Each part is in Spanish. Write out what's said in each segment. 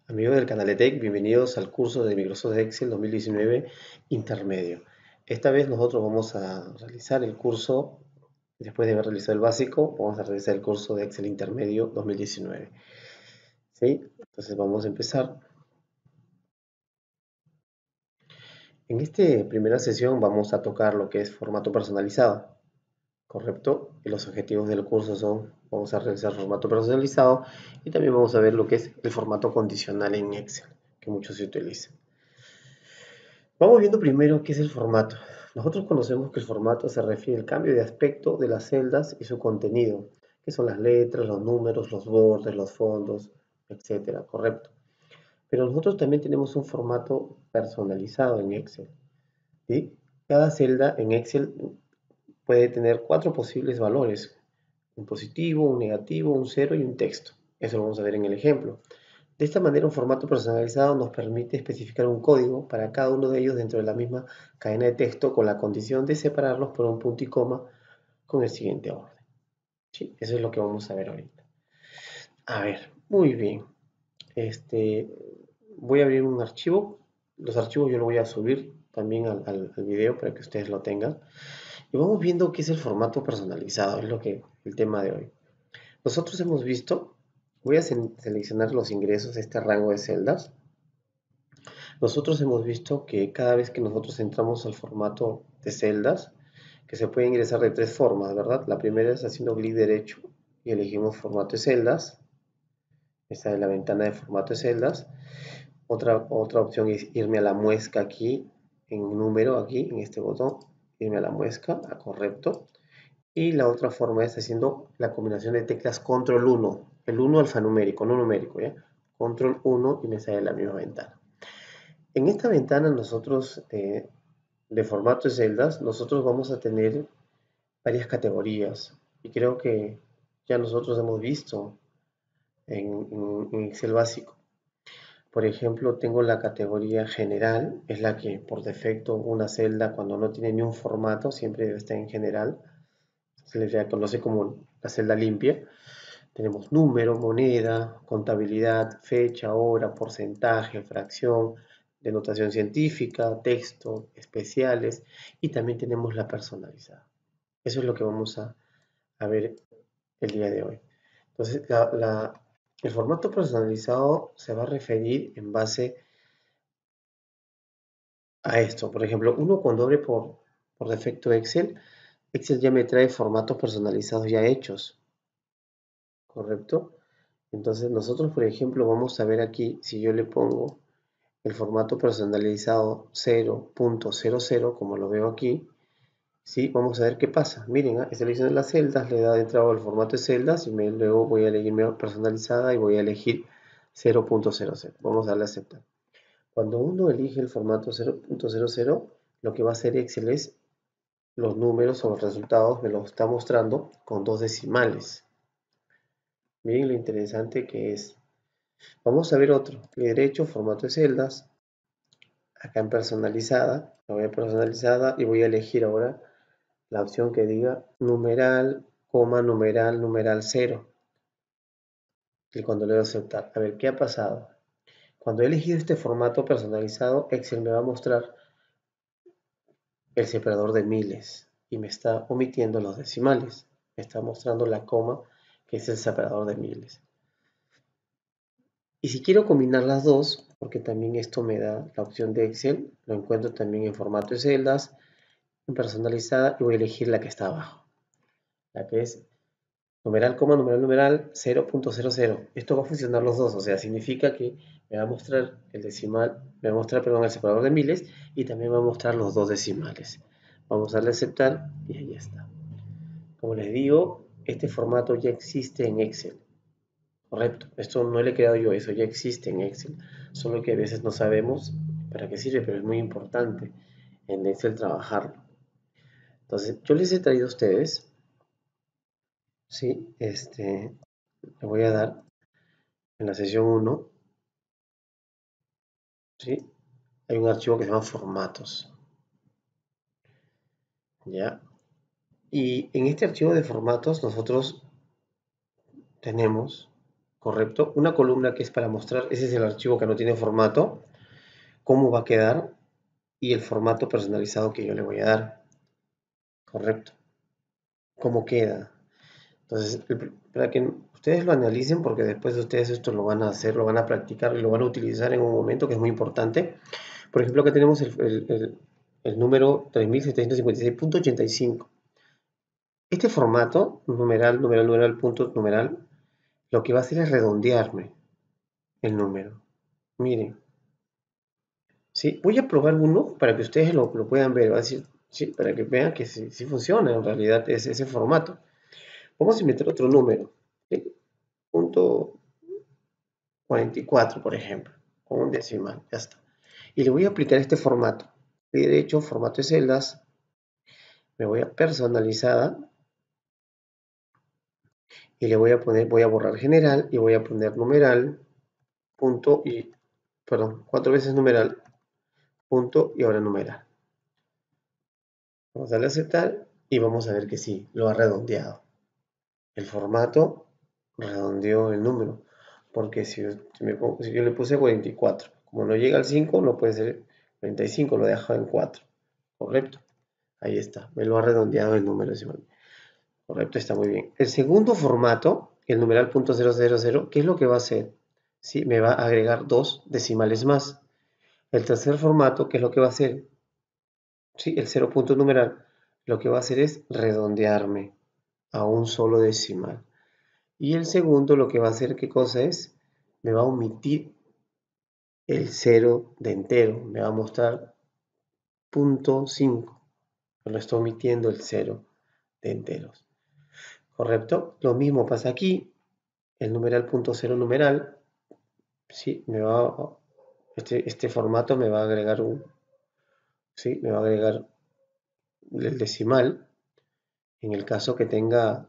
Amigos del canal ETEC, bienvenidos al curso de Microsoft Excel 2019 intermedio. Esta vez nosotros vamos a realizar el curso, después de haber realizado el básico, vamos a realizar el curso de Excel intermedio 2019. ¿Sí? Entonces vamos a empezar. En esta primera sesión vamos a tocar lo que es formato personalizado, ¿correcto? Y los objetivos del curso son, vamos a realizar formato personalizado y también vamos a ver lo que es el formato condicional en Excel, que muchos se utilizan. Vamos viendo primero qué es el formato. Nosotros conocemos que el formato se refiere al cambio de aspecto de las celdas y su contenido, que son las letras, los números, los bordes, los fondos, etcétera, correcto. Pero nosotros también tenemos un formato personalizado en Excel, ¿sí? Cada celda en Excel puede tener 4 posibles valores: un positivo, un negativo, un cero y un texto. Eso lo vamos a ver en el ejemplo. De esta manera, un formato personalizado nos permite especificar un código para cada uno de ellos dentro de la misma cadena de texto, con la condición de separarlos por un punto y coma con el siguiente orden. ¿Sí? Eso es lo que vamos a ver ahorita. A ver, muy bien. Voy a abrir un archivo. Los archivos yo los voy a subir también al video para que ustedes lo tengan. Y vamos viendo qué es el formato personalizado, es el tema de hoy. Nosotros hemos visto, voy a seleccionar los ingresos de este rango de celdas. Nosotros hemos visto que cada vez que nosotros entramos al formato de celdas, que se puede ingresar de 3 formas, ¿verdad? La primera es haciendo clic derecho y elegimos formato de celdas. Esta es la ventana de formato de celdas. Otra opción es irme a la muesca aquí, en número, aquí, en este botón, irme a la muesca, a correcto. Y la otra forma es haciendo la combinación de teclas control 1, el 1 alfanumérico, no numérico, ¿ya? Control 1 y me sale la misma ventana. En esta ventana nosotros, de formato de celdas, nosotros vamos a tener varias categorías. Y creo que ya nosotros hemos visto en Excel básico. Por ejemplo, tengo la categoría general, es la que por defecto una celda cuando no tiene ni un formato siempre debe estar en general. Se le conoce como la celda limpia. Tenemos número, moneda, contabilidad, fecha, hora, porcentaje, fracción, denotación científica, texto, especiales y también tenemos la personalizada. Eso es lo que vamos a ver el día de hoy. Entonces, el formato personalizado se va a referir en base a esto. Por ejemplo, uno cuando abre por defecto Excel, Excel ya me trae formatos personalizados ya hechos, ¿correcto? Entonces nosotros, por ejemplo, vamos a ver aquí, si yo le pongo el formato personalizado 0.00, como lo veo aquí, ¿sí? Vamos a ver qué pasa. Miren, selecciono las celdas, le he dado entrada al formato de celdas y luego voy a elegir personalizada y voy a elegir 0.00. Vamos a darle a aceptar. Cuando uno elige el formato 0.00, lo que va a hacer Excel es los números o los resultados me los está mostrando con 2 decimales. Miren lo interesante que es. Vamos a ver otro. Clic derecho, formato de celdas. Acá en personalizada, la voy a personalizada y voy a elegir ahora la opción que diga numeral, coma, numeral, numeral 0. Y cuando le doy a aceptar, a ver qué ha pasado. Cuando he elegido este formato personalizado, Excel me va a mostrar el separador de miles y me está omitiendo los decimales. Me está mostrando la coma, que es el separador de miles. Y si quiero combinar las dos, porque también esto me da la opción de Excel, lo encuentro también en formato de celdas, en personalizada, y voy a elegir la que está abajo, la que es numeral, coma, numeral, numeral 0.00. Esto va a funcionar los dos, o sea, significa que me va a mostrar el decimal, me va a mostrar, perdón, el separador de miles y también va a mostrar los dos decimales. Vamos a darle a aceptar y ahí está. Como les digo, este formato ya existe en Excel. Correcto, esto no le he creado yo, eso ya existe en Excel, solo que a veces no sabemos para qué sirve, pero es muy importante en Excel trabajarlo. Entonces, yo les he traído a ustedes, ¿sí? Le voy a dar en la sesión 1, ¿sí? Hay un archivo que se llama formatos, ¿ya? Y en este archivo de formatos nosotros tenemos ¿correcto? Una columna que es para mostrar, ese es el archivo que no tiene formato, cómo va a quedar y el formato personalizado que yo le voy a dar, ¿correcto? ¿Cómo queda? Entonces, para que ustedes lo analicen, porque después ustedes esto lo van a hacer, lo van a practicar y lo van a utilizar en un momento que es muy importante. Por ejemplo, acá tenemos el número 3756.85. Este formato, numeral, numeral, numeral, punto, numeral, lo que va a hacer es redondearme el número. Miren, ¿sí? Voy a probar uno para que ustedes lo puedan ver, va a decir, ¿sí? Para que vean que sí funciona en realidad ese formato. Vamos a inventar otro número, ¿sí? Punto 44, por ejemplo, con un decimal, ya está. Y le voy a aplicar este formato. Clic derecho, formato de celdas, me voy a personalizada y le voy a poner, voy a borrar general y voy a poner numeral, punto y, perdón, 4 veces numeral, punto y ahora numeral. Vamos a darle a aceptar y vamos a ver que sí, lo ha redondeado. El formato redondeó el número, porque si yo le puse 44, como no llega al 5, no puede ser 45, lo dejo en 4, ¿correcto? Ahí está, me lo ha redondeado el número decimal. Correcto, está muy bien. El segundo formato, el numeral .000, ¿qué es lo que va a hacer? Sí, me va a agregar 2 decimales más. El tercer formato, ¿qué es lo que va a hacer? Sí, el 0 punto numeral, lo que va a hacer es redondearme a un solo decimal. Y el segundo lo que va a hacer, ¿qué cosa es? Me va a omitir el 0 de entero, me va a mostrar .5. Me lo está omitiendo el 0 de enteros. ¿Correcto? Lo mismo pasa aquí, el numeral .0 numeral, sí, este formato me va a agregar sí, me va a agregar el decimal, en el caso que tenga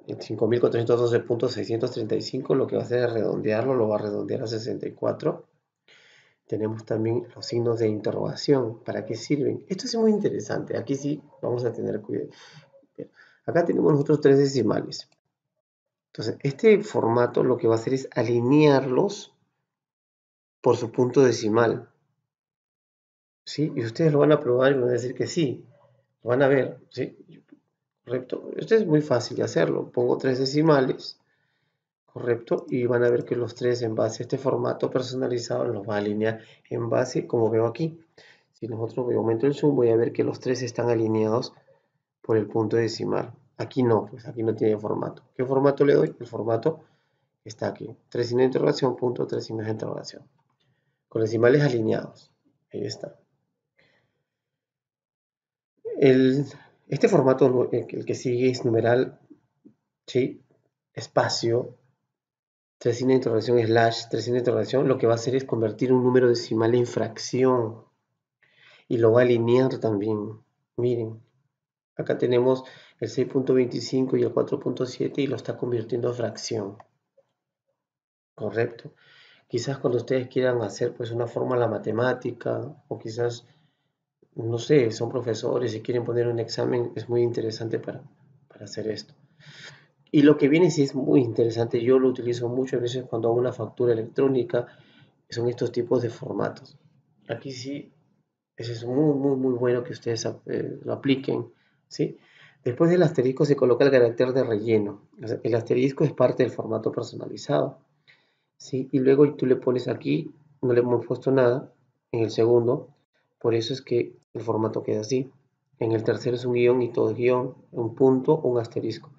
5412.635, lo que va a hacer es redondearlo, lo va a redondear a 64. Tenemos también los signos de interrogación. ¿Para qué sirven? Esto es muy interesante. Aquí sí vamos a tener cuidado. Acá tenemos nosotros 3 decimales. Entonces, este formato lo que va a hacer es alinearlos por su punto decimal. ¿Sí? Y ustedes lo van a probar y van a decir que sí. Lo van a ver. ¿Sí? Correcto. Esto es muy fácil de hacerlo. Pongo 3 decimales. Correcto. Y van a ver que los 3 en base a este formato personalizado los va a alinear en base, como veo aquí. Si nosotros aumento el zoom, voy a ver que los 3 están alineados por el punto decimal. Aquí no, pues aquí no tiene formato. ¿Qué formato le doy? El formato está aquí. 3 signos de interrogación, punto, 3 signos de interrogación. Con decimales alineados. Ahí está. Este formato, el que sigue es numeral, ¿sí? Espacio, 3 signos de interrogación, slash, 3 signos de interrogación. Lo que va a hacer es convertir un número decimal en fracción. Y lo va a alinear también. Miren. Acá tenemos el 6.25 y el 4.7 y lo está convirtiendo a fracción. Correcto. Quizás cuando ustedes quieran hacer pues una fórmula matemática o quizás, no sé, son profesores y quieren poner un examen, es muy interesante para hacer esto. Y lo que viene sí es muy interesante, yo lo utilizo muchas veces cuando hago una factura electrónica, son estos tipos de formatos. Aquí sí, eso es muy, muy, muy bueno que ustedes lo apliquen, ¿sí? Después del asterisco se coloca el carácter de relleno. El asterisco es parte del formato personalizado, ¿sí? Y luego tú le pones aquí, no le hemos puesto nada, en el segundo, por eso es que el formato queda así. En el tercero es un guión y todo es guión, un punto, un asterisco.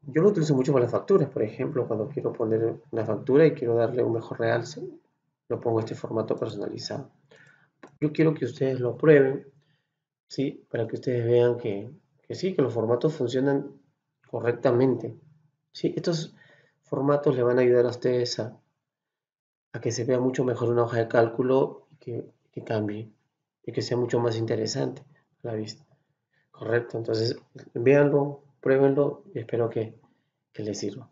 Yo lo utilizo mucho para las facturas, por ejemplo, cuando quiero poner una factura y quiero darle un mejor realce, lo pongo este formato personalizado. Yo quiero que ustedes lo prueben, ¿sí? Para que ustedes vean que sí, que los formatos funcionan correctamente. ¿Sí? Estos formatos le van a ayudar a ustedes a que se vea mucho mejor una hoja de cálculo y que cambie y que sea mucho más interesante a la vista. Correcto, entonces véanlo, pruébenlo y espero que les sirva.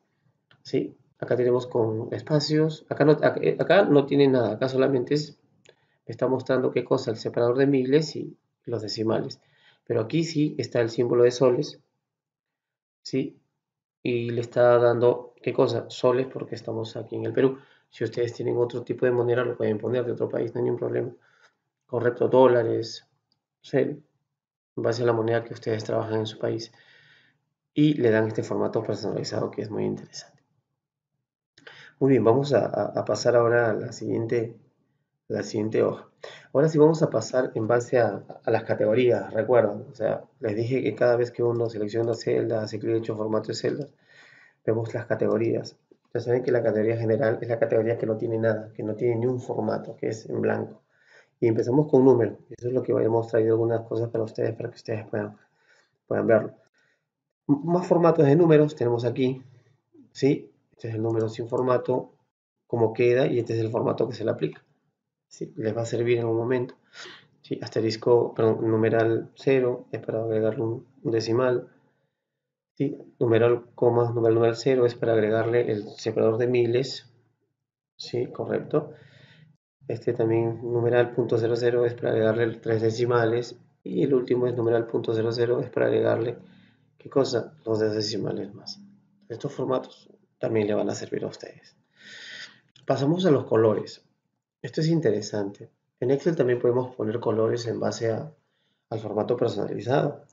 ¿Sí? Acá tenemos con espacios, acá no tiene nada, acá solamente me está mostrando qué cosa, el separador de miles y los decimales. Pero aquí sí está el símbolo de soles, ¿sí? y le está dando, ¿qué cosa? Soles, porque estamos aquí en el Perú. Si ustedes tienen otro tipo de moneda, lo pueden poner de otro país, no hay ningún problema. Correcto, dólares, cel, en base a la moneda que ustedes trabajan en su país. Y le dan este formato personalizado que es muy interesante. Muy bien, vamos a pasar ahora a la siguiente hoja. Ahora sí vamos a pasar en base a las categorías, recuerdan. O sea, les dije que cada vez que uno selecciona celda, hace clic derecho formato de celdas, vemos las categorías. Ya saben que la categoría general es la categoría que no tiene nada, que no tiene ni un formato, que es en blanco. Y empezamos con un número. Eso es lo que hemos traído algunas cosas para que ustedes puedan verlo. Más formatos de números tenemos aquí, ¿sí? Este es el número sin formato, cómo queda, y este es el formato que se le aplica. ¿Sí? Les va a servir en un momento. ¿Sí? Asterisco, perdón, numeral 0 es para agregarle un decimal. ¿Sí? Numeral, coma, numeral 0 es para agregarle el separador de miles. ¿Sí? Correcto. Este también numeral .00 es para agregarle tres decimales. Y el último es numeral .00 es para agregarle, ¿qué cosa? Los dos decimales más. Estos formatos también le van a servir a ustedes. Pasamos a los colores. Esto es interesante. En Excel también podemos poner colores en base al formato personalizado.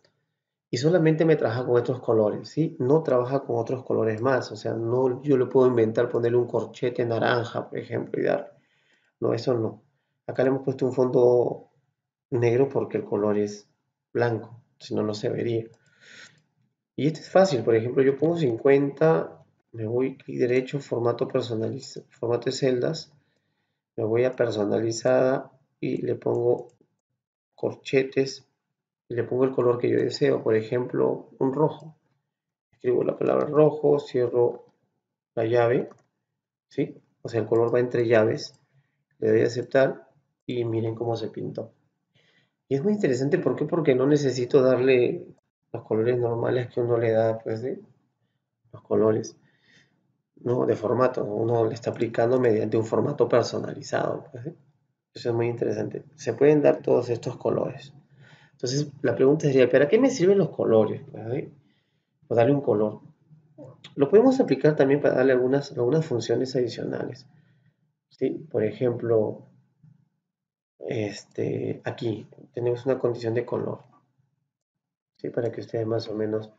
Y solamente me trabaja con estos colores, ¿sí? No trabaja con otros colores más. O sea, no, yo le puedo inventar ponerle un corchete naranja, por ejemplo, y dar. No, eso no. Acá le hemos puesto un fondo negro porque el color es blanco. Si no, no se vería. Y este es fácil. Por ejemplo, yo pongo 50, me voy clic derecho, formato personalizado, formato de celdas. Me voy a personalizada y le pongo corchetes y le pongo el color que yo deseo, por ejemplo, un rojo. Escribo la palabra rojo, cierro la llave, ¿sí? O sea, el color va entre llaves, le doy a aceptar y miren cómo se pintó. Y es muy interesante, ¿por qué? Porque no necesito darle los colores normales que uno le da, pues, de los colores, ¿no? De formato, uno le está aplicando mediante un formato personalizado, pues, ¿sí? Eso es muy interesante. Se pueden dar todos estos colores. Entonces, la pregunta sería, ¿para qué me sirven los colores? O darle un color. Lo podemos aplicar también para darle algunas funciones adicionales. ¿Sí? Por ejemplo, aquí tenemos una condición de color. ¿Sí? Para que ustedes más o menos,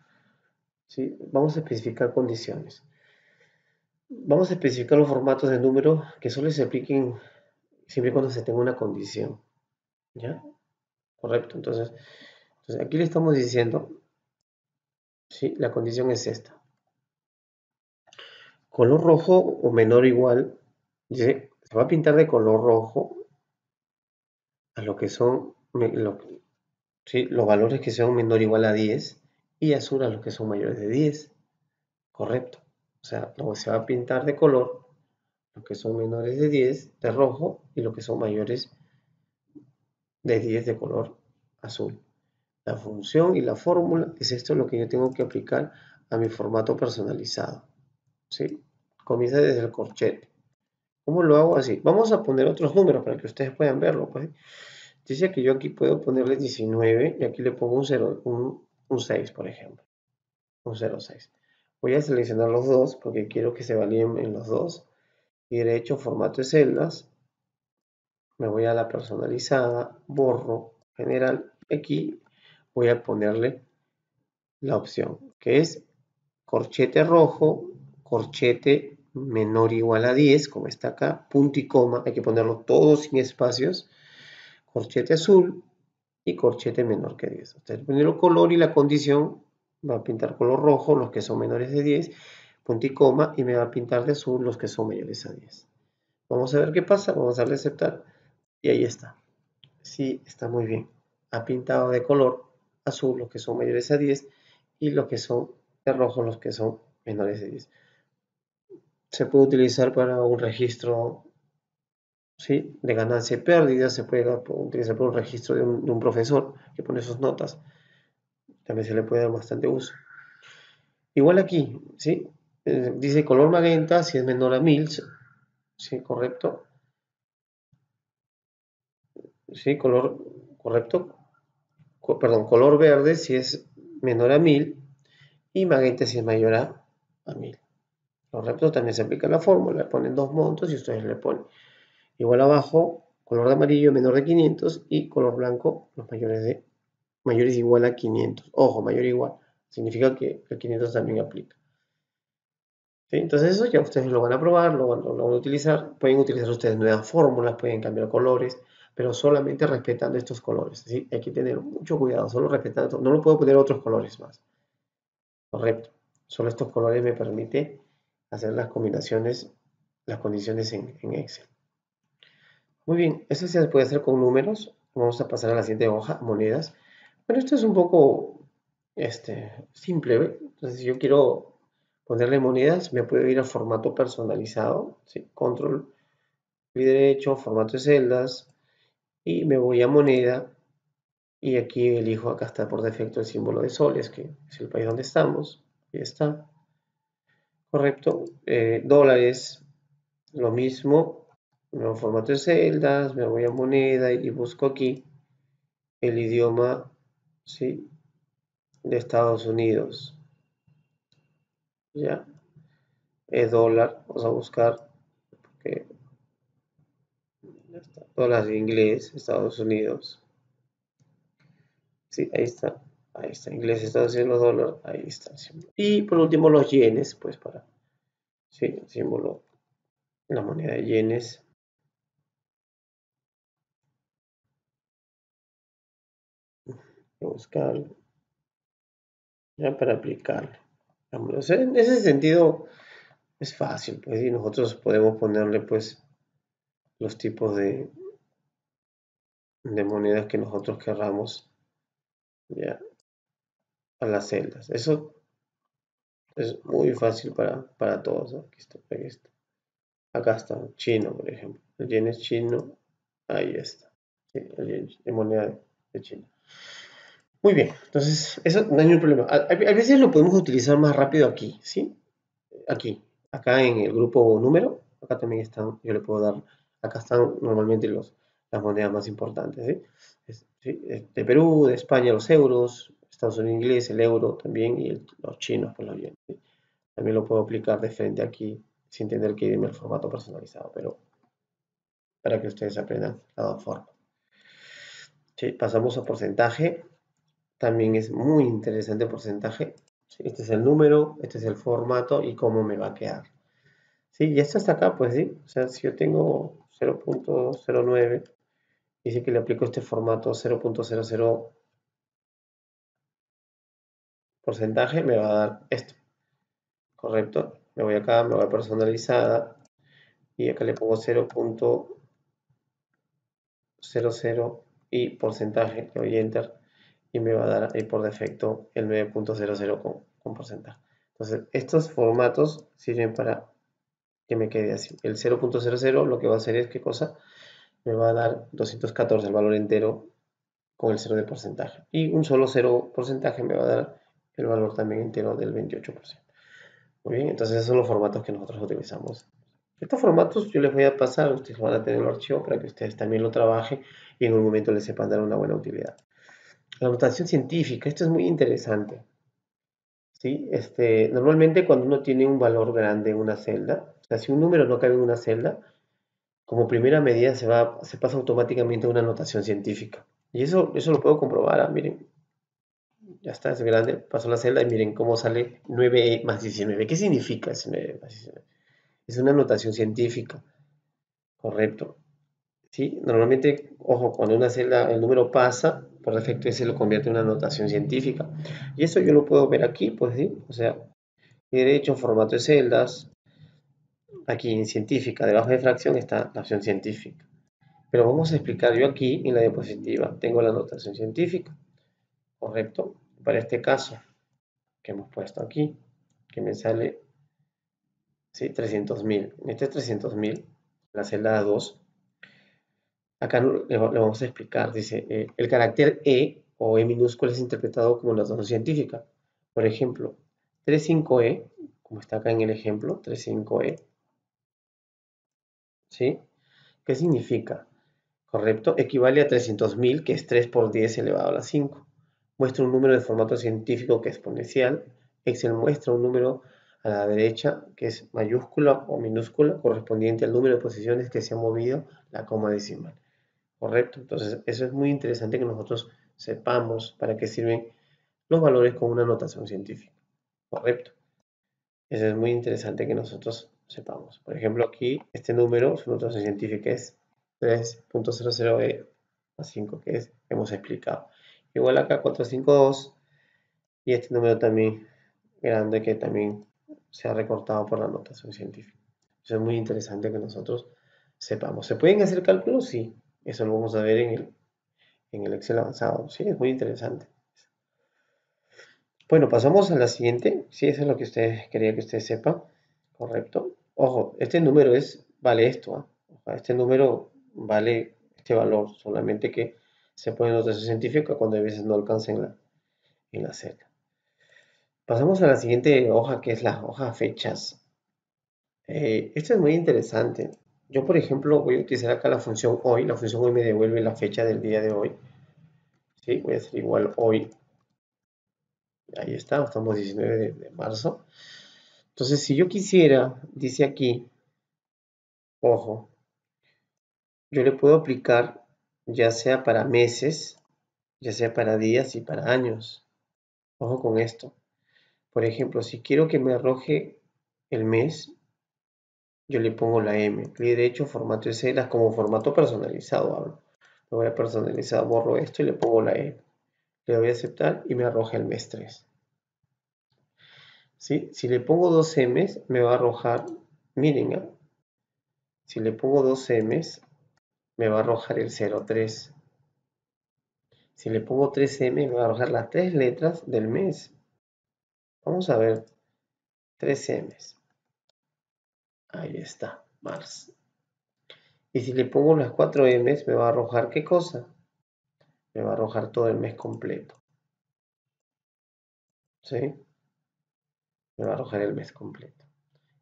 ¿sí? Vamos a especificar condiciones. Vamos a especificar los formatos de número que solo se apliquen siempre y cuando se tenga una condición. ¿Ya? Correcto. Entonces aquí le estamos diciendo, ¿sí? La condición es esta. Color rojo o menor o igual, dice, se va a pintar de color rojo a lo que son ¿sí? Los valores que sean menor o igual a 10 y azul a los que son mayores de 10. Correcto. O sea, luego se va a pintar de color los que son menores de 10 de rojo y los que son mayores de 10 de color azul. La función y la fórmula es esto lo que yo tengo que aplicar a mi formato personalizado. ¿Sí? Comienza desde el corchete. ¿Cómo lo hago así? Vamos a poner otros números para que ustedes puedan verlo, pues. Dice que yo aquí puedo ponerle 19 y aquí le pongo un 0, un 6, por ejemplo. Un 0,6. Voy a seleccionar los dos porque quiero que se validen en los dos. Y derecho, formato de celdas. Me voy a la personalizada, borro, general. Aquí voy a ponerle la opción que es corchete rojo, corchete menor o igual a 10, como está acá, punto y coma, hay que ponerlo todo sin espacios, corchete azul y corchete menor que 10. Ustedes ponen el color y la condición, va a pintar color rojo los que son menores de 10, punto y coma, y me va a pintar de azul los que son mayores a 10. Vamos a ver qué pasa, vamos a darle a aceptar, y ahí está. Sí, está muy bien. Ha pintado de color azul los que son mayores a 10 y los que son de rojo los que son menores de 10. Se puede utilizar para un registro, ¿sí? De ganancia y pérdida, se puede utilizar para un registro de un profesor que pone sus notas. También se le puede dar bastante uso. Igual aquí, ¿sí? Dice color magenta si es menor a 1000, ¿sí? Correcto. ¿Sí? Color, correcto. Perdón, color verde si es menor a 1000 y magenta si es mayor a a 1000. Correcto, también se aplica la fórmula, le ponen dos montos y ustedes le ponen igual abajo, color de amarillo menor de 500 y color blanco, los mayores igual a 500. Ojo, mayor igual, significa que el 500 también aplica. ¿Sí? Entonces eso ya ustedes lo van a probar, lo van a utilizar. Pueden utilizar ustedes nuevas fórmulas, pueden cambiar colores, pero solamente respetando estos colores. ¿Sí? Hay que tener mucho cuidado, solo respetando. No lo puedo poner otros colores más. Correcto. Solo estos colores me permiten hacer las combinaciones, las condiciones en Excel. Muy bien, eso se puede hacer con números. Vamos a pasar a la siguiente hoja, monedas. Bueno, esto es un poco simple, ¿ve? Entonces, si yo quiero ponerle monedas, me puedo ir al formato personalizado, ¿sí? Control, clic derecho, formato de celdas, y me voy a moneda, y aquí elijo, acá está por defecto el símbolo de soles, que es el país donde estamos, ahí está, correcto, dólares, lo mismo, nuevo formato de celdas, me voy a moneda y busco aquí el idioma, ¿sí? De Estados Unidos, ya, es dólar, vamos a buscar, que ya está, dólar de inglés, Estados Unidos, sí, ahí está, inglés, Estados Unidos, dólar, ahí está el símbolo. Y por último los yenes, pues para, sí, el símbolo, la moneda de yenes, buscarlo, ya para aplicarlo. O sea, en ese sentido es fácil, pues, y nosotros podemos ponerle, pues, los tipos de monedas que nosotros querramos, ya, a las celdas. Eso es muy fácil para todos, ¿no? Aquí está. Acá está, chino, por ejemplo. El yen es chino, ahí está. Sí, el yen es moneda de China. Muy bien, entonces, eso no hay ningún problema. A veces lo podemos utilizar más rápido aquí, ¿sí? Aquí, acá en el grupo número, acá también están, yo le puedo dar, acá están normalmente las monedas más importantes, ¿sí? ¿Sí? De Perú, de España los euros, Estados Unidos inglés, el euro también, y los chinos, pues los yenes, ¿sí? También lo puedo aplicar de frente aquí, sin tener que irme al formato personalizado, pero para que ustedes aprendan las dos formas. ¿Sí? Pasamos a porcentaje, también es muy interesante el porcentaje. ¿Sí? Este es el número, este es el formato y cómo me va a quedar. Sí, y esto está acá, pues sí. O sea, si yo tengo 0.09, dice que le aplico este formato 0.00 porcentaje, me va a dar esto. ¿Correcto? Me voy acá, me voy a personalizada y acá le pongo 0.00 y porcentaje, le doy enter y me va a dar ahí por defecto el 9.00 con porcentaje. Entonces, estos formatos sirven para que me quede así. El 0.00 lo que va a hacer es, ¿qué cosa? Me va a dar 214, el valor entero con el 0 de porcentaje. Y un solo 0 porcentaje me va a dar el valor también entero del 28%. Muy bien, entonces esos son los formatos que nosotros utilizamos. Estos formatos yo les voy a pasar, ustedes van a tener el archivo para que ustedes también lo trabajen y en un momento les sepan dar una buena utilidad. La notación científica, esto es muy interesante. ¿Sí? Normalmente cuando uno tiene un valor grande en una celda, o sea, si un número no cabe en una celda, como primera medida se pasa automáticamente a una notación científica. Y eso lo puedo comprobar, miren, ya está, es grande, paso la celda y miren cómo sale 9 más 19. ¿Qué significa ese 9 más 19? Es una notación científica, correcto. ¿Sí? Normalmente, ojo, cuando una celda, el número pasa, por defecto ese lo convierte en una notación científica. Y eso yo lo puedo ver aquí, pues sí, o sea, derecho, formato de celdas, aquí en científica, debajo de fracción está la opción científica. Pero vamos a explicar yo aquí en la diapositiva, tengo la notación científica, correcto, para este caso que hemos puesto aquí, que me sale, ¿sí? 300.000. Este es 300.000, la celda 2. Acá le vamos a explicar, dice, el carácter E o E minúscula es interpretado como notación científica. Por ejemplo, 35E, como está acá en el ejemplo, 35E, ¿sí? ¿Qué significa? ¿Correcto? Equivale a 300.000, que es 3 por 10 elevado a la 5. Muestra un número de formato científico que es exponencial. Excel muestra un número a la derecha, que es mayúscula o minúscula, correspondiente al número de posiciones que se ha movido la coma decimal. ¿Correcto? Entonces, eso es muy interesante que nosotros sepamos para qué sirven los valores con una notación científica. ¿Correcto? Eso es muy interesante que nosotros sepamos. Por ejemplo, aquí este número, su notación científica es 3.00e más 5, que hemos explicado. Igual acá 452 y este número también grande que también se ha recortado por la notación científica. Eso es muy interesante que nosotros sepamos. ¿Se pueden hacer cálculos? Sí. Eso lo vamos a ver en el Excel avanzado. Sí, es muy interesante. Bueno, pasamos a la siguiente. Sí, eso es lo que ustedes quería que ustedes sepan. Correcto. Ojo, este número vale esto. Este número vale este valor, solamente que se pone en notación científica cuando a veces no alcanza en la celda. Pasamos a la siguiente hoja, que es la hoja fechas. Esto es muy interesante. Yo, por ejemplo, voy a utilizar acá la función hoy. La función hoy me devuelve la fecha del día de hoy. ¿Sí? Voy a hacer igual hoy. Ahí está, estamos 19 de marzo. Entonces, si yo quisiera, dice aquí, ojo, yo le puedo aplicar ya sea para meses, ya sea para días y para años. Ojo con esto. Por ejemplo, si quiero que me arroje el mes, yo le pongo la M. Clic derecho, formato Excel, como formato personalizado hablo. Lo voy a personalizar, borro esto y le pongo la M. Le doy a aceptar y me arroja el mes 3. ¿Sí? Si le pongo 2 M's, me va a arrojar, miren, si le pongo 2 M's, me va a arrojar el 03. Si le pongo 3M, me va a arrojar las 3 letras del mes. Vamos a ver, 3M's. Ahí está, marzo. Y si le pongo las 4 M's, me va a arrojar ¿qué cosa? Me va a arrojar todo el mes completo. ¿Sí? Me va a arrojar el mes completo.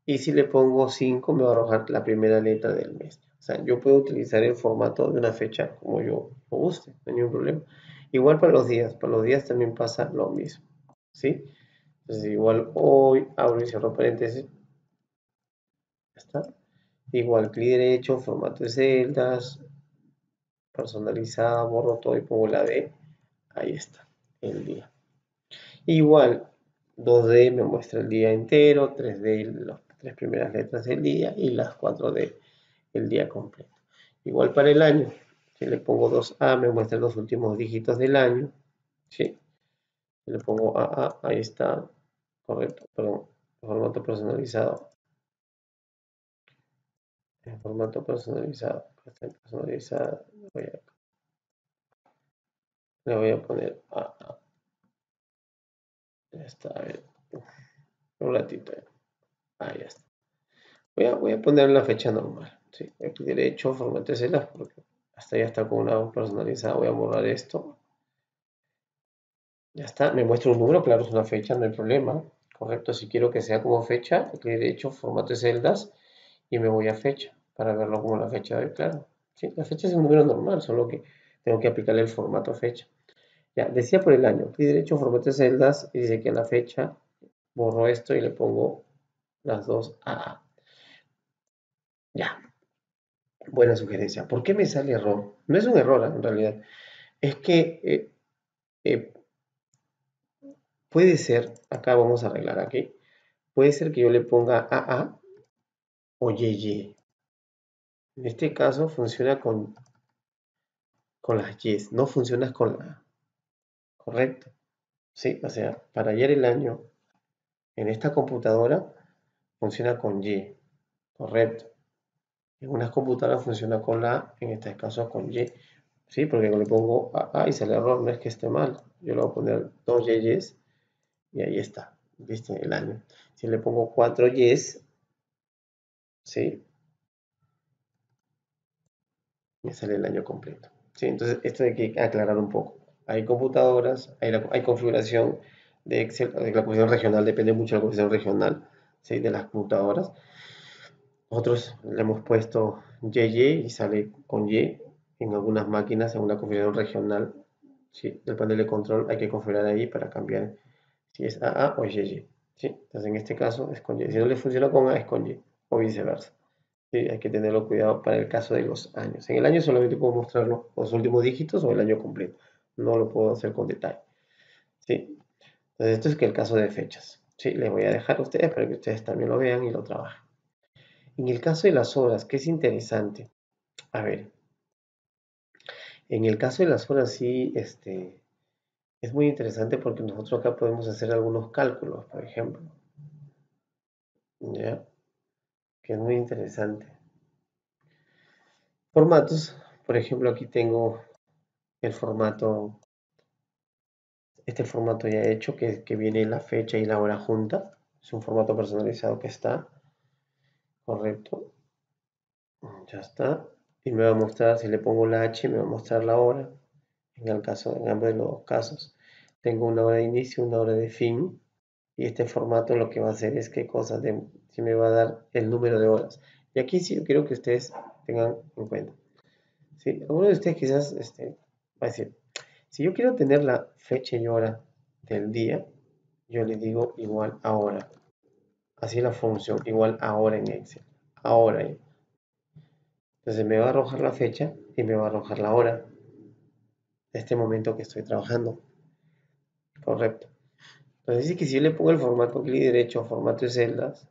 Y si le pongo 5, me va a arrojar la primera letra del mes. O sea, yo puedo utilizar el formato de una fecha como yo me guste, no hay ningún problema. Igual para los días también pasa lo mismo. ¿Sí? Entonces, igual hoy, abro y cierro paréntesis. Ya está. Igual clic derecho, formato de celdas, personalizada, borro todo y pongo la D. Ahí está, el día. Igual, 2D me muestra el día entero, 3D las 3 primeras letras del día y las 4D el día completo. Igual para el año, si le pongo 2A me muestra los últimos dígitos del año. ¿Sí? Si le pongo AA, ahí está, correcto, perdón, formato personalizado. En formato personalizado, le voy a poner AA. Ya está, a ver, un ratito. Ahí está. Voy a poner la fecha normal. ¿Sí? Aquí derecho, formato celdas, porque hasta ya está con una personalizada. Voy a borrar esto. Ya está. Me muestra un número, claro, es una fecha, no hay problema. Correcto, si quiero que sea como fecha, aquí derecho, formato de celdas, y me voy a fecha, para verlo como la fecha de, claro. Sí, la fecha es un número normal, solo que tengo que aplicarle el formato fecha. Ya, decía por el año, clic derecho, formato de celdas, y dice que la fecha, borro esto y le pongo las dos AA. Ya, buena sugerencia. ¿Por qué me sale error? No es un error, en realidad. Es que eh, puede ser, acá vamos a arreglar aquí, puede ser que yo le ponga AA o YY. En este caso funciona con las Y, no funciona con la A. ¿Correcto? Sí, o sea, para hallar el año en esta computadora funciona con Y. Correcto. En unas computadoras funciona con la A, en este caso con Y. Sí, porque le pongo AA y sale error, no es que esté mal. Yo le voy a poner 2 YYs y ahí está, ¿viste? El año. Si le pongo 4 Ys, ¿sí? Me sale el año completo. ¿Sí? Entonces, esto hay que aclarar un poco. Hay computadoras, hay configuración de Excel, de la configuración regional, depende mucho de la configuración regional, ¿sí? De las computadoras. Nosotros le hemos puesto YY y sale con Y en algunas máquinas, en una configuración regional, ¿sí? Del panel de control hay que configurar ahí para cambiar si es AA o YY. ¿sí? Entonces en este caso es con Y. Si no le funciona con A, es con Y, o viceversa. ¿Sí? Hay que tenerlo cuidado para el caso de los años. En el año solamente puedo mostrarlo los últimos dígitos o el año completo. No lo puedo hacer con detalle. ¿Sí? Entonces esto es que el caso de fechas. ¿Sí? Les voy a dejar a ustedes para que ustedes también lo vean y lo trabajen. En el caso de las horas, que es interesante. A ver, en el caso de las horas sí, es muy interesante porque nosotros acá podemos hacer algunos cálculos, por ejemplo. ¿Ya? Que es muy interesante. Formatos, por ejemplo, aquí tengo el formato, este formato ya hecho, que viene la fecha y la hora junta. Es un formato personalizado que está, correcto. Ya está. Y me va a mostrar, si le pongo la H, me va a mostrar la hora. En ambos de los dos casos. Tengo una hora de inicio, una hora de fin. Y este formato lo que va a hacer es que cosas de, si me va a dar el número de horas. Y aquí sí yo quiero que ustedes tengan en cuenta. ¿Sí? Alguno de ustedes quizás va a decir, si yo quiero tener la fecha y hora del día, yo le digo igual a hora. Así la función, igual a hora en Excel. Ahora. Entonces me va a arrojar la fecha y me va a arrojar la hora de este momento que estoy trabajando. Correcto. Entonces dice que si yo le pongo el formato clic derecho, formato de celdas,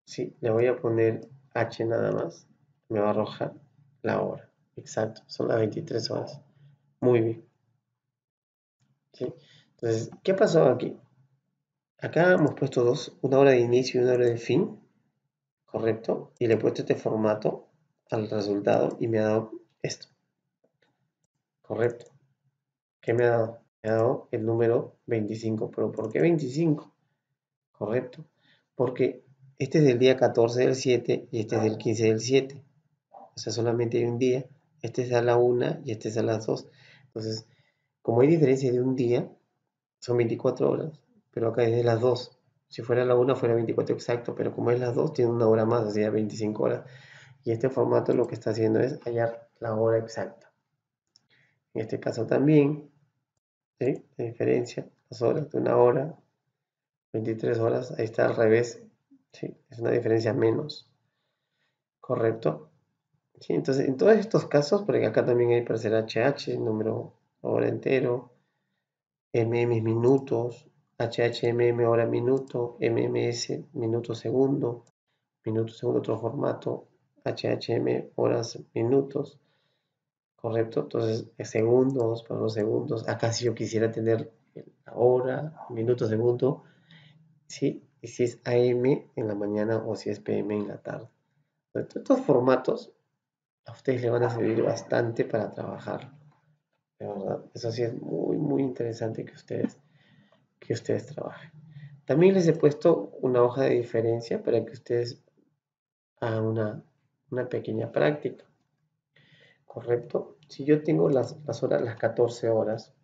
sí, le voy a poner H nada más, me va a arrojar la hora. Exacto, son las 23 horas. Muy bien. ¿Sí? Entonces, ¿qué pasó aquí? Acá hemos puesto dos, una hora de inicio y una hora de fin, correcto, y le he puesto este formato al resultado y me ha dado esto, correcto. ¿Qué me ha dado? Me ha dado el número 25, pero ¿por qué 25? Correcto, porque este es del día 14 del 7 y este es del 15 del 7, o sea, solamente hay un día, este es a la 1 y este es a las 2. Entonces, como hay diferencia de un día, son 24 horas, pero acá es de las 2. Si fuera la 1 fuera 24 exacto, pero como es las 2 tiene una hora más, o sea, 25 horas. Y este formato lo que está haciendo es hallar la hora exacta. En este caso también, ¿sí? La diferencia, las horas de una hora, 23 horas, ahí está al revés, ¿sí? Es una diferencia menos, ¿correcto? ¿Sí? Entonces, en todos estos casos, porque acá también hay para hacer HH, número hora entero, MM minutos, HHMM hora minuto, MMS minuto segundo otro formato, HHM horas minutos, correcto. Entonces, segundos para los segundos. Acá si yo quisiera tener la hora, minuto, segundo, ¿sí? Y si es AM en la mañana o si es PM en la tarde. Entonces, estos formatos a ustedes les van a servir bastante para trabajar. De verdad, eso sí es muy, muy interesante que ustedes trabajen. También les he puesto una hoja de diferencia para que ustedes hagan una pequeña práctica, ¿correcto? Si yo tengo las horas, las 14 horas,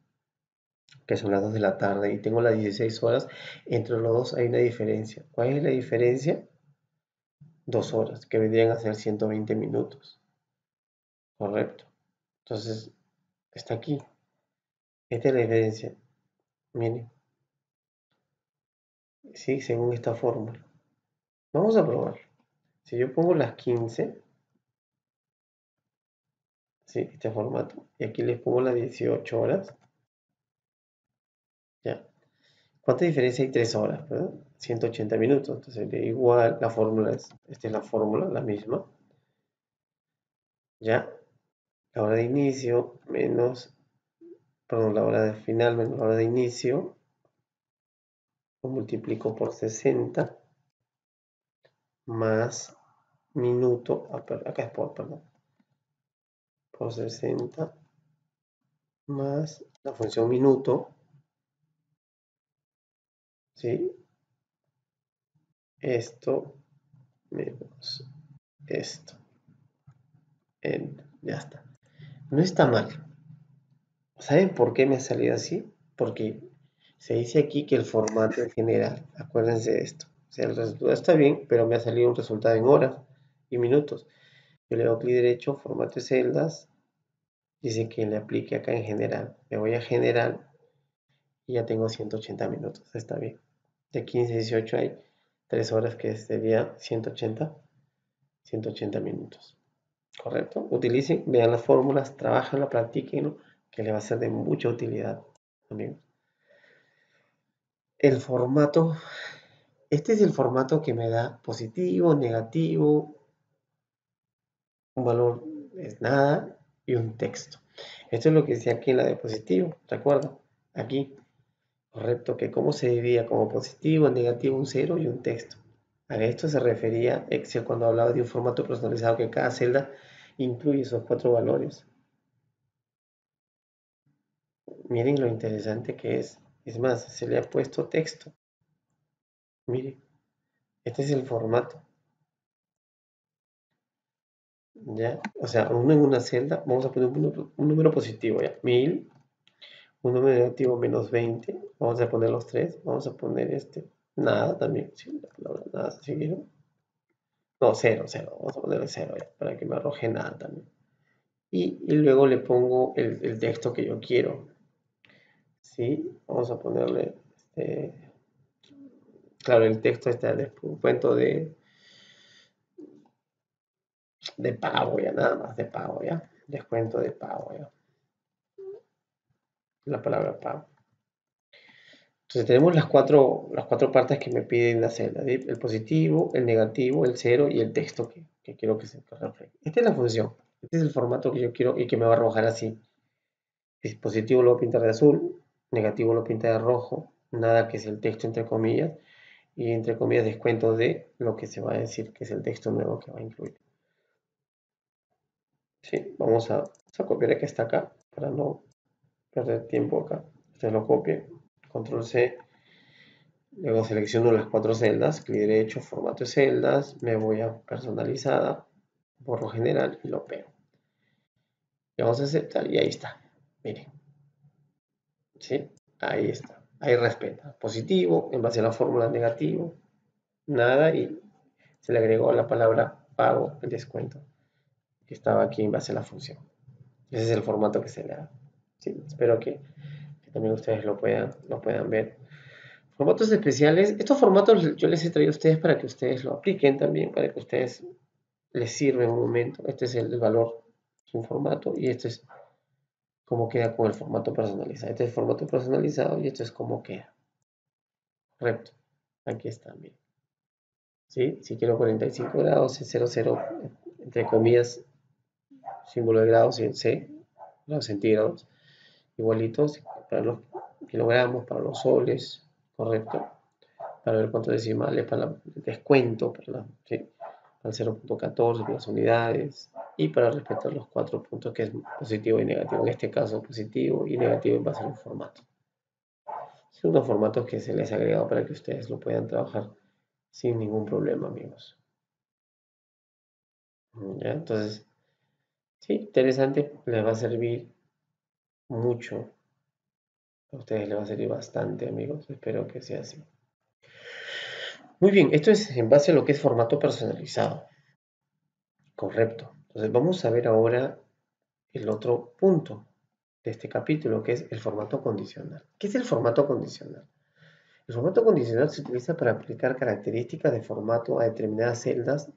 que son las 2 de la tarde, y tengo las 16 horas, entre los dos hay una diferencia. ¿Cuál es la diferencia? 2 horas, que vendrían a ser 120 minutos, ¿correcto? Entonces, está aquí. Esta es la diferencia. Miren, sí, según esta fórmula. Vamos a probar. Si yo pongo las 15, ¿sí? Este formato, y aquí les pongo las 18 horas, ya. ¿Cuánta diferencia hay? 3 horas, ¿verdad? 180 minutos. Entonces, de igual, la fórmula es, esta es la fórmula, la misma. Ya, la hora de inicio menos, perdón, la hora de final menos la hora de inicio, lo multiplico por 60 más minuto, acá es perdón, por 60 más la función minuto, ¿sí? Esto menos esto. Ya está. No está mal. ¿Saben por qué me ha salido así? Porque se dice aquí que el formato en general, acuérdense de esto. O sea, el resultado está bien, pero me ha salido un resultado en horas y minutos. Yo le doy clic derecho, formato de celdas, dice que le aplique acá en general. Me voy a general y ya tengo 180 minutos, está bien. De 15 a 18 hay 3 horas que sería 180 minutos. ¿Correcto? Utilicen, vean las fórmulas, trabajen, practiquen, que les va a ser de mucha utilidad, amigos. El formato, este es el formato que me da positivo, negativo, un valor es nada y un texto. Esto es lo que decía aquí en la de positivo, ¿recuerda? Aquí, correcto, que cómo se dividía como positivo, negativo, un cero y un texto. A esto se refería Excel cuando hablaba de un formato personalizado que cada celda incluye esos 4 valores. Miren lo interesante que es. Es más, se le ha puesto texto. Miren, este es el formato. ¿Ya? O sea, uno en una celda, vamos a poner un número positivo, ¿ya? 1000, un número negativo -20. Vamos a poner los tres. Vamos a poner nada también. Sí, la palabra nada, ¿sí vieron? No, cero, cero. Vamos a ponerle cero, ¿ya? Para que me arroje nada también. Y luego le pongo el texto que yo quiero. ¿Sí? Vamos a ponerle, claro, el texto está el descuento de pago, ya nada más de pago, ya. Descuento de pago, ya. La palabra pago. Entonces tenemos las cuatro partes que me piden la celda, ¿sí? El positivo, el negativo, el cero y el texto que quiero que se refleje. Esta es la función. Este es el formato que yo quiero y que me va a arrojar así. Si positivo lo pinta de azul, negativo lo pinta de rojo, nada que es el texto entre comillas, y entre comillas descuento de lo que se va a decir que es el texto nuevo que va a incluir. Sí, vamos a copiar el que está acá para no perder tiempo acá. Usted lo copie, control C, luego selecciono las 4 celdas, clic derecho, formato de celdas, me voy a personalizada, borro general y lo pego. Y vamos a aceptar y ahí está. Miren, ¿sí? Ahí está. Ahí respeta. Positivo, en base a la fórmula negativo, nada y se le agregó la palabra pago, el descuento, que estaba aquí en base a la función. Ese es el formato que se le da. Sí, espero que también ustedes lo puedan ver. Formatos especiales. Estos formatos yo les he traído a ustedes para que ustedes lo apliquen también, para que ustedes les sirva en un momento. Este es el valor, es un formato, y este es cómo queda con el formato personalizado. Este es el formato personalizado y esto es cómo queda. Correcto. Aquí está, bien. ¿Sí? Si quiero 45 grados, es 00, entre comillas, símbolo de grados y el C, los centígrados, igualitos para los kilogramos, para los soles, correcto, para ver cuántos decimales, para el descuento, ¿sí? Para el 0.14, para las unidades, y para respetar los 4 puntos que es positivo y negativo, en este caso positivo y negativo en base a un formato. Son unos formatos que se les ha agregado para que ustedes lo puedan trabajar sin ningún problema, amigos. ¿Ya? Entonces, sí, interesante, les va a servir mucho. A ustedes les va a servir bastante, amigos. Espero que sea así. Muy bien, esto es en base a lo que es formato personalizado. Correcto. Entonces vamos a ver ahora el otro punto de este capítulo, que es el formato condicional. ¿Qué es el formato condicional? El formato condicional se utiliza para aplicar características de formato a determinadas celdas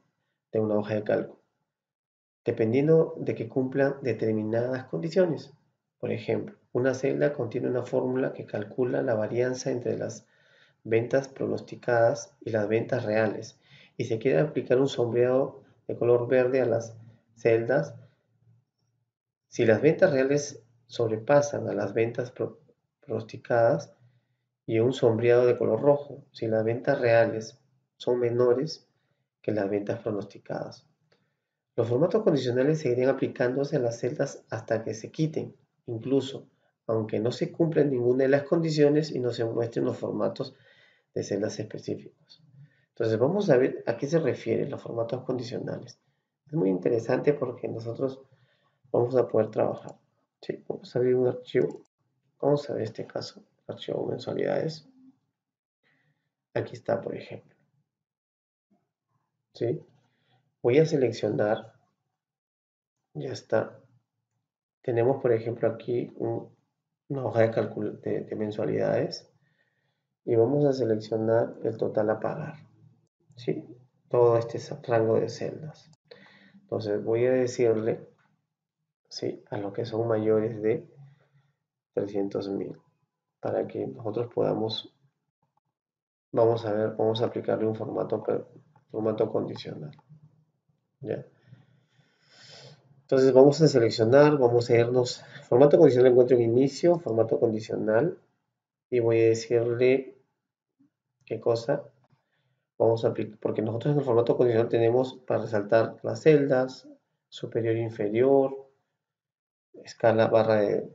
de una hoja de cálculo, dependiendo de que cumplan determinadas condiciones. Por ejemplo, una celda contiene una fórmula que calcula la varianza entre las ventas pronosticadas y las ventas reales, y se quiere aplicar un sombreado de color verde a las celdas. Si las ventas reales sobrepasan a las ventas pronosticadas, y un sombreado de color rojo si las ventas reales son menores que las ventas pronosticadas. Los formatos condicionales seguirían aplicándose a las celdas hasta que se quiten, incluso aunque no se cumplan ninguna de las condiciones y no se muestren los formatos de celdas específicos. Entonces vamos a ver a qué se refieren los formatos condicionales. Es muy interesante porque nosotros vamos a poder trabajar. Sí, vamos a abrir un archivo. Vamos a ver este caso, archivo mensualidades. Aquí está, por ejemplo. ¿Sí? Voy a seleccionar, ya está. Tenemos, por ejemplo, aquí una hoja de cálculo de mensualidades y vamos a seleccionar el total a pagar, ¿sí? Todo este rango de celdas. Entonces voy a decirle, ¿sí?, a los que son mayores de 300.000 para que nosotros podamos, vamos a ver, vamos a aplicarle un formato condicional, ¿ya? Entonces vamos a seleccionar, vamos a irnos, formato condicional, encuentro en inicio, formato condicional, y voy a decirle qué cosa vamos a aplicar, porque nosotros en el formato condicional tenemos para resaltar las celdas, superior e inferior, escala barra de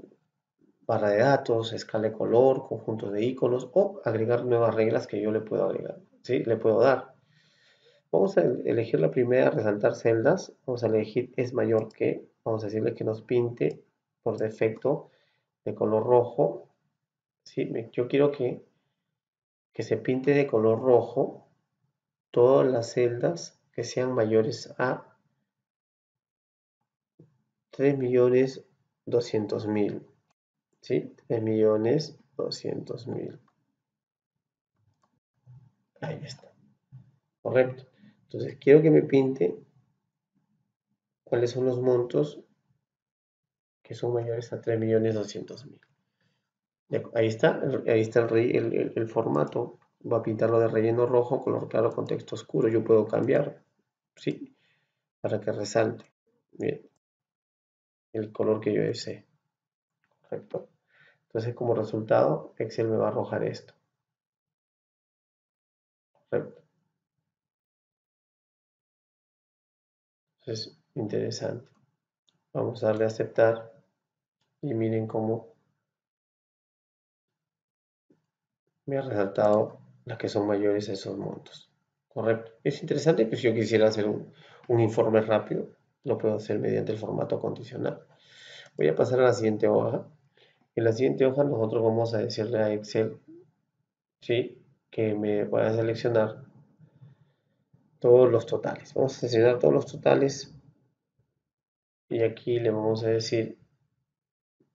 datos, escala de color, conjuntos de iconos, o agregar nuevas reglas que yo le puedo agregar, ¿sí? Le puedo dar. Vamos a elegir la primera, resaltar celdas. Vamos a elegir es mayor que. Vamos a decirle que nos pinte por defecto de color rojo. ¿Sí? Yo quiero que se pinte de color rojo todas las celdas que sean mayores a 3.200.000. ¿Sí? 3.200.000. Ahí está. Correcto. Entonces quiero que me pinte cuáles son los montos que son mayores a 3.200.000. Ahí está el formato. Va a pintarlo de relleno rojo, color claro, con texto oscuro. Yo puedo cambiar, ¿sí? Para que resalte bien el color que yo desee. Correcto. Entonces, como resultado, Excel me va a arrojar esto. Correcto. Entonces, interesante. Vamos a darle a aceptar y miren cómo me ha resaltado las que son mayores a esos montos. Correcto. Es interesante, pues si yo quisiera hacer un informe rápido, lo puedo hacer mediante el formato condicional. Voy a pasar a la siguiente hoja. En la siguiente hoja nosotros vamos a decirle a Excel, ¿sí?, que me vaya a seleccionar todos los totales. Vamos a seleccionar todos los totales y aquí le vamos a decir,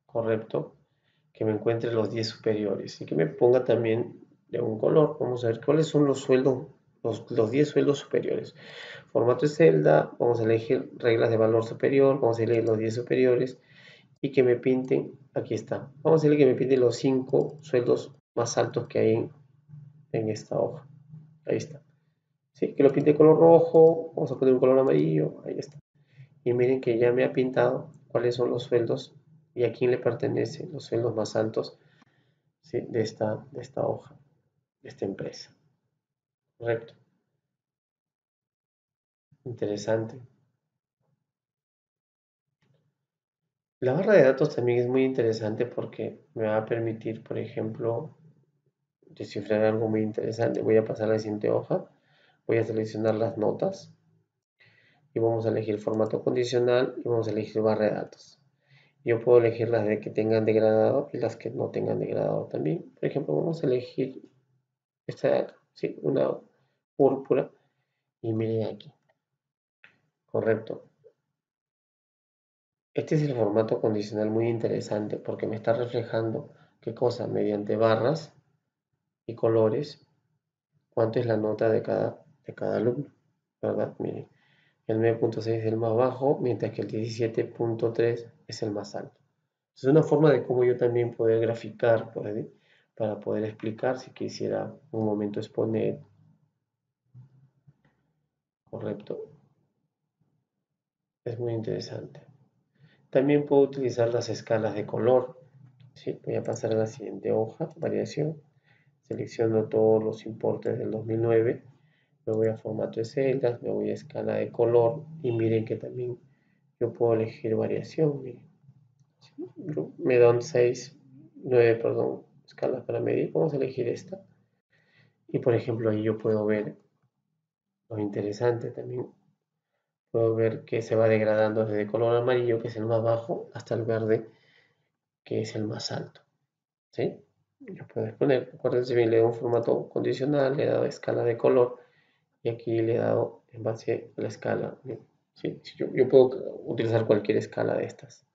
correcto, que me encuentre los 10 superiores y que me ponga también de un color. Vamos a ver cuáles son los sueldos, los 10 sueldos superiores. Formato de celda, vamos a elegir reglas de valor superior, vamos a elegir los 10 superiores y que me pinten, aquí está, vamos a decirle que me pinten los 5 sueldos más altos que hay en esta hoja. Ahí está. ¿Sí? Que lo pinte de color rojo, vamos a poner un color amarillo, ahí está. Y miren que ya me ha pintado cuáles son los sueldos y a quién le pertenecen los sueldos más altos, ¿sí?, de esta hoja, de esta empresa. Correcto. Interesante. La barra de datos también es muy interesante porque me va a permitir, por ejemplo, descifrar algo muy interesante. Voy a pasar a la siguiente hoja, voy a seleccionar las notas y vamos a elegir formato condicional y vamos a elegir barra de datos. Yo puedo elegir las de que tengan degradado y las que no tengan degradado también. Por ejemplo, vamos a elegir esta de acá, ¿sí?, una púrpura y miren aquí. Correcto. Este es el formato condicional muy interesante porque me está reflejando qué cosa, mediante barras y colores, cuánto es la nota de cada alumno, ¿verdad? Miren, el 9.6 es el más bajo, mientras que el 17.3 es el más alto. Es una forma de cómo yo también poder graficar, para poder explicar si quisiera un momento exponer, correcto. Es muy interesante. También puedo utilizar las escalas de color. ¿Sí? Voy a pasar a la siguiente hoja, variación. Selecciono todos los importes del 2009. Me voy a formato de celdas, me voy a escala de color y miren que también yo puedo elegir variación. Miren. Me dan 9, perdón, escalas para medir. Vamos a elegir esta. Y por ejemplo, ahí yo puedo ver lo interesante también. Puedo ver que se va degradando desde el color amarillo, que es el más bajo, hasta el verde, que es el más alto. ¿Sí? Yo puedo exponer. Acuérdense bien, le he dado un formato condicional, le he dado escala de color y aquí le he dado en base a la escala. ¿Sí? Yo puedo utilizar cualquier escala de estas.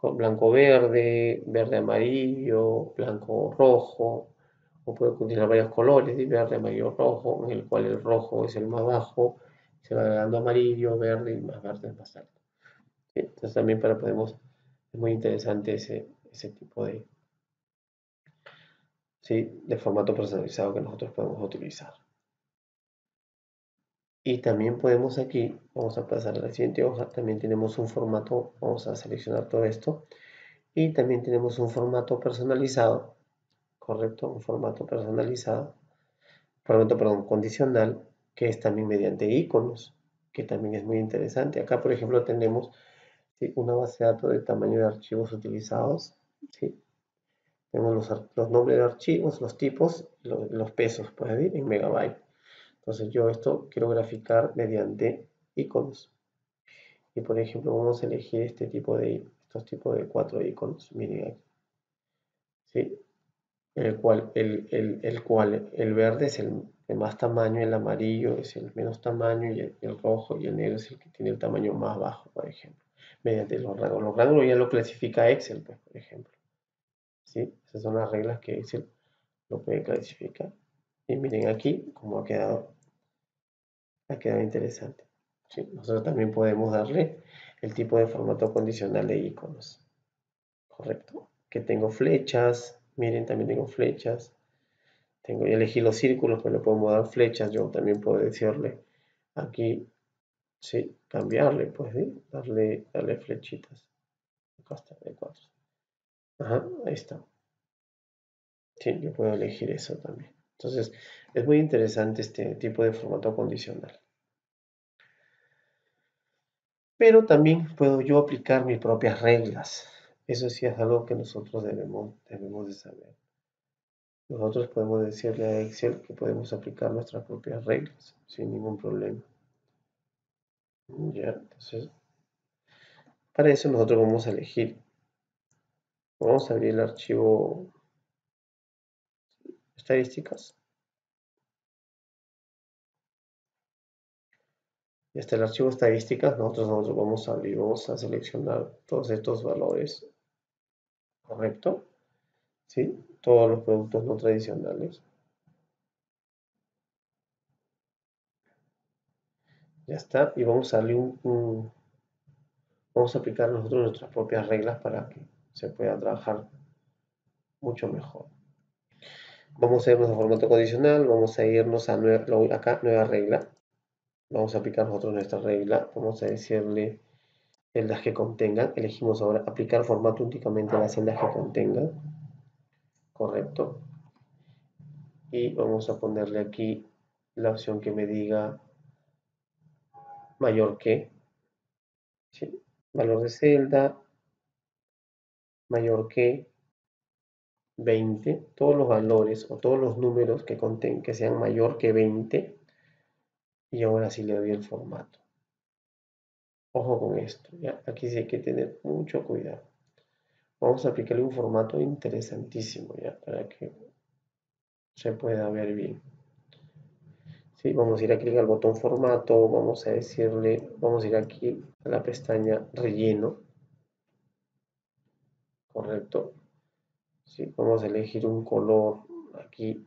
blanco-verde, verde-amarillo, blanco-rojo, o puede utilizar varios colores, de verde, amarillo, rojo, en el cual el rojo es el más bajo, se va agregando amarillo, verde y más verde es más alto. ¿Sí? Entonces también es muy interesante ese tipo ¿sí? de formato personalizado que nosotros podemos utilizar. Y también podemos aquí, vamos a pasar a la siguiente hoja, también tenemos un formato, vamos a seleccionar todo esto, y también tenemos un formato personalizado, correcto, un formato personalizado, formato, perdón, condicional, que es también mediante iconos, que también es muy interesante. Acá, por ejemplo, tenemos ¿sí? una base de datos de tamaño de archivos utilizados, ¿sí? Tenemos los nombres de archivos, los tipos, los pesos, puede ir en megabyte. Entonces yo esto quiero graficar mediante iconos. Y por ejemplo vamos a elegir estos tipos de 4 iconos. Miren aquí. ¿Sí? El verde es el de más tamaño, el amarillo es el menos tamaño y el rojo y el negro es el que tiene el tamaño más bajo, por ejemplo. Mediante los rangos. Los rangos ya lo clasifica Excel, pues, por ejemplo. ¿Sí? Esas son las reglas que Excel lo puede clasificar. Y miren aquí cómo ha quedado interesante. ¿Sí? Nosotros también podemos darle el tipo de formato condicional de iconos. Correcto. Que tengo flechas. Miren, también tengo flechas. Ya elegí los círculos, pero le podemos dar flechas. Yo también puedo decirle aquí, sí, cambiarle, pues, ¿sí? Darle flechitas. Acá está, de 4. Ajá, ahí está. Sí, yo puedo elegir eso también. Entonces, es muy interesante este tipo de formato condicional. Pero también puedo yo aplicar mis propias reglas. Eso sí es algo que nosotros debemos de saber. Nosotros podemos decirle a Excel que podemos aplicar nuestras propias reglas sin ningún problema. Ya, entonces, para eso nosotros vamos a elegir. Vamos a abrir el archivo estadísticas. Y está el archivo estadísticas. Nosotros vamos a abrir, vamos a seleccionar todos estos valores. ¿Correcto? ¿Sí? Todos los productos no tradicionales. Ya está. Y vamos a darle vamos a aplicar nosotros nuestras propias reglas para que se pueda trabajar mucho mejor. Vamos a irnos a formato condicional, vamos a irnos a acá, nueva regla. Vamos a aplicar nosotros nuestra regla. Vamos a decirle celdas que contengan. Elegimos ahora aplicar formato únicamente a las celdas que contengan. Correcto. Y vamos a ponerle aquí la opción que me diga mayor que. ¿Sí? Valor de celda mayor que 20, todos los valores o todos los números que sean mayor que 20, y ahora sí le doy el formato. Ojo con esto, ¿ya? Aquí sí hay que tener mucho cuidado. Vamos a aplicarle un formato interesantísimo, ¿ya? Para que se pueda ver bien. Sí, vamos a ir aquí al botón formato, vamos a decirle, vamos a ir aquí a la pestaña relleno, correcto. Sí, vamos a elegir un color aquí,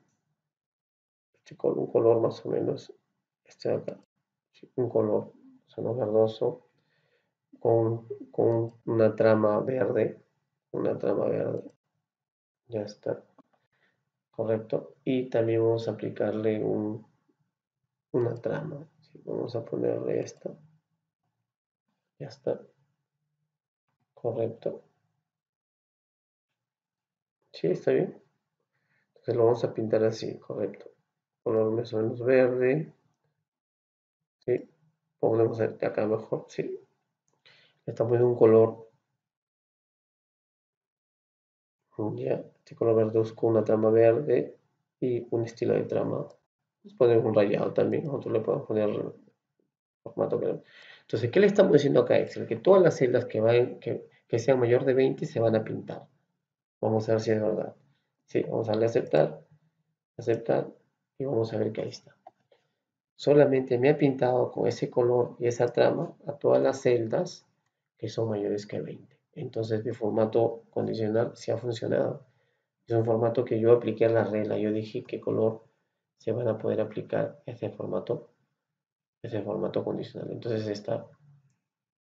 un color más o menos, este de acá, sí, un color sonoro verdoso con una trama verde, ya está, correcto. Y también vamos a aplicarle una trama, ¿sí? Vamos a ponerle esto, ya está, correcto. Sí, está bien. Entonces lo vamos a pintar así, correcto. Color más o menos verde, ¿sí? Ponemos acá mejor, ¿sí? Le estamos poniendo un color, ya, este color verde con una trama verde y un estilo de trama. Ponemos un rayado también, nosotros le podemos poner formato que. Entonces, ¿qué le estamos diciendo acá a Excel? Que todas las celdas que sean mayor de 20 se van a pintar. Vamos a ver si es verdad. Sí, vamos a darle a aceptar, aceptar, y vamos a ver que ahí está. Solamente me ha pintado con ese color y esa trama a todas las celdas que son mayores que 20. Entonces mi formato condicional sí ha funcionado. Es un formato que yo apliqué a la regla. Yo dije qué color se van a poder aplicar ese formato condicional. Entonces está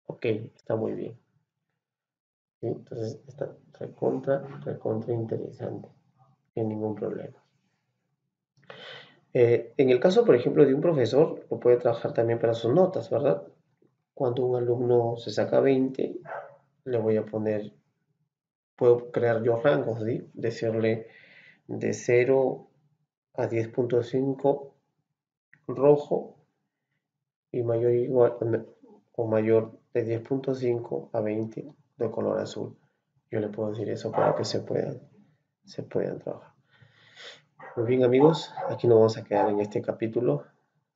ok, está muy bien. ¿Sí? Entonces está recontra interesante, sin ningún problema. En el caso, por ejemplo, de un profesor, lo puede trabajar también para sus notas, ¿verdad? Cuando un alumno se saca 20, le voy a poner, puedo crear yo rangos, ¿sí? Decirle de 0 a 10.5 rojo y mayor igual o mayor de 10.5 a 20 de color azul. Yo le puedo decir eso para que se puedan trabajar. Muy bien, amigos, aquí nos vamos a quedar en este capítulo,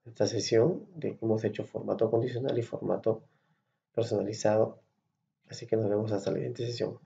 esta sesión de que hemos hecho formato condicional y formato personalizado. Así que nos vemos hasta la siguiente sesión.